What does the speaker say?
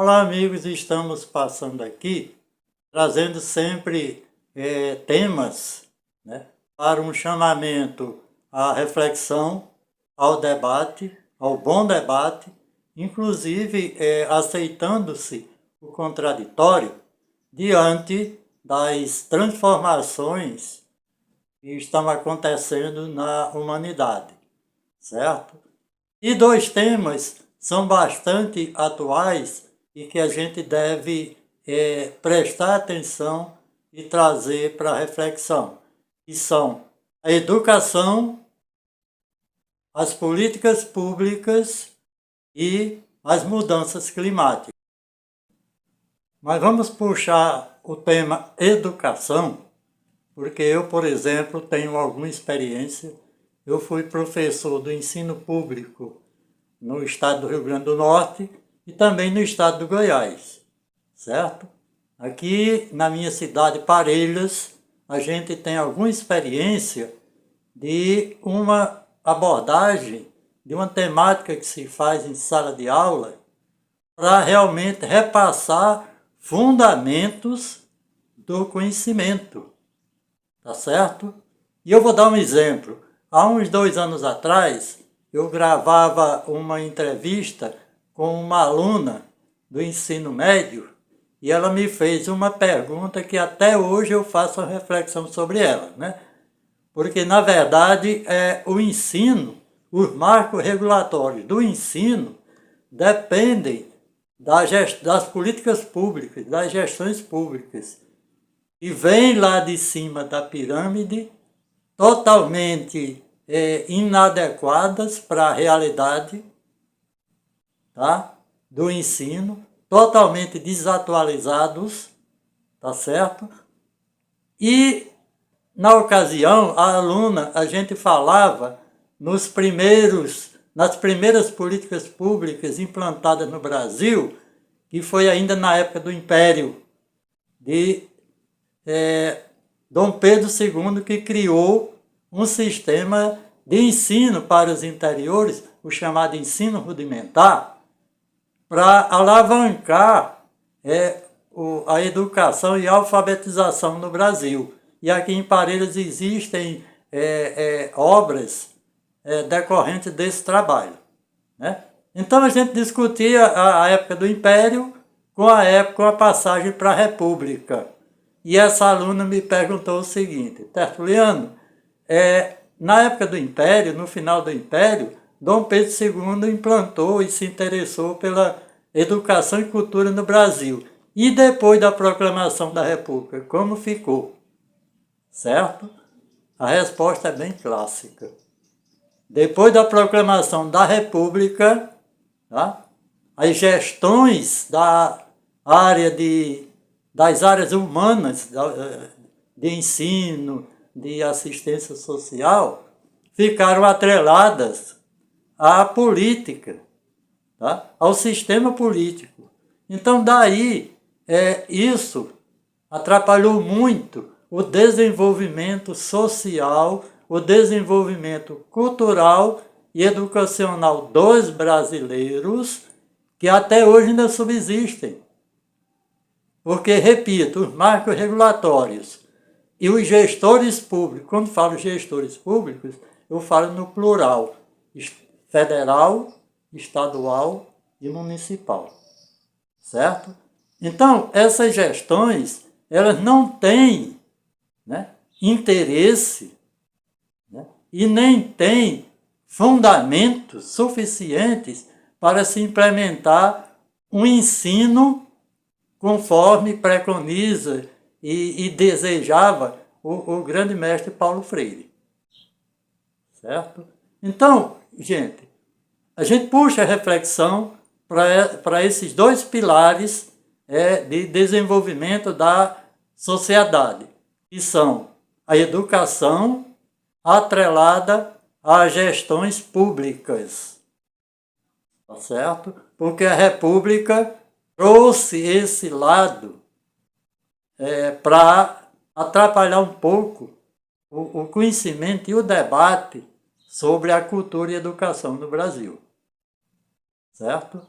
Olá, amigos, estamos passando aqui, trazendo sempre temas, né, para um chamamento à reflexão, ao debate, ao bom debate, inclusive aceitando-se o contraditório diante das transformações que estão acontecendo na humanidade, certo? E dois temas são bastante atuais e que a gente deve prestar atenção e trazer para reflexão, que são a educação, as políticas públicas e as mudanças climáticas. Mas vamos puxar o tema educação, porque eu, por exemplo, tenho alguma experiência. Eu fui professor do ensino público no estado do Rio Grande do Norte e também no estado do Goiás, certo? Aqui na minha cidade, Parelhas, a gente tem alguma experiência de uma abordagem, de uma temática que se faz em sala de aula para realmente repassar fundamentos do conhecimento, tá certo? E eu vou dar um exemplo. Há uns 2 anos atrás, eu gravava uma entrevista com uma aluna do ensino médio e ela me fez uma pergunta que até hoje eu faço uma reflexão sobre ela, né? Porque, na verdade, o ensino, os marcos regulatórios do ensino dependem das políticas públicas, das gestões públicas, e vem lá de cima da pirâmide totalmente inadequadas para a realidade, tá, do ensino, totalmente desatualizados, tá certo? E, na ocasião, a aluna, a gente falava nas primeiras políticas públicas implantadas no Brasil, que foi ainda na época do Império, de Dom Pedro II, que criou um sistema de ensino para os interiores, o chamado ensino rudimentar, para alavancar a educação e a alfabetização no Brasil. E aqui em Parelhas existem obras decorrentes desse trabalho, né? Então a gente discutia a época do Império com a passagem para a República. E essa aluna me perguntou o seguinte: Tertuliano, na época do Império, no final do Império, Dom Pedro II implantou e se interessou pela educação e cultura no Brasil. E depois da proclamação da República, como ficou? Certo? A resposta é bem clássica. Depois da proclamação da República, tá, as gestões das áreas humanas, de ensino, de assistência social, ficaram atreladas à política, tá? Ao sistema político. Então, daí, isso atrapalhou muito o desenvolvimento social, o desenvolvimento cultural e educacional dos brasileiros, que até hoje ainda subsistem. Porque, repito, os marcos regulatórios e os gestores públicos, quando falo gestores públicos, eu falo no plural, federal, estadual e municipal, certo? Então, essas gestões, elas não têm, né, interesse, né, e nem têm fundamentos suficientes para se implementar um ensino conforme preconiza e desejava o grande mestre Paulo Freire, certo? Então, gente, a gente puxa a reflexão para esses dois pilares de desenvolvimento da sociedade, que são a educação atrelada às gestões públicas, tá certo? Porque a República trouxe esse lado para atrapalhar um pouco o conhecimento e o debate sobre a cultura e educação no Brasil, certo?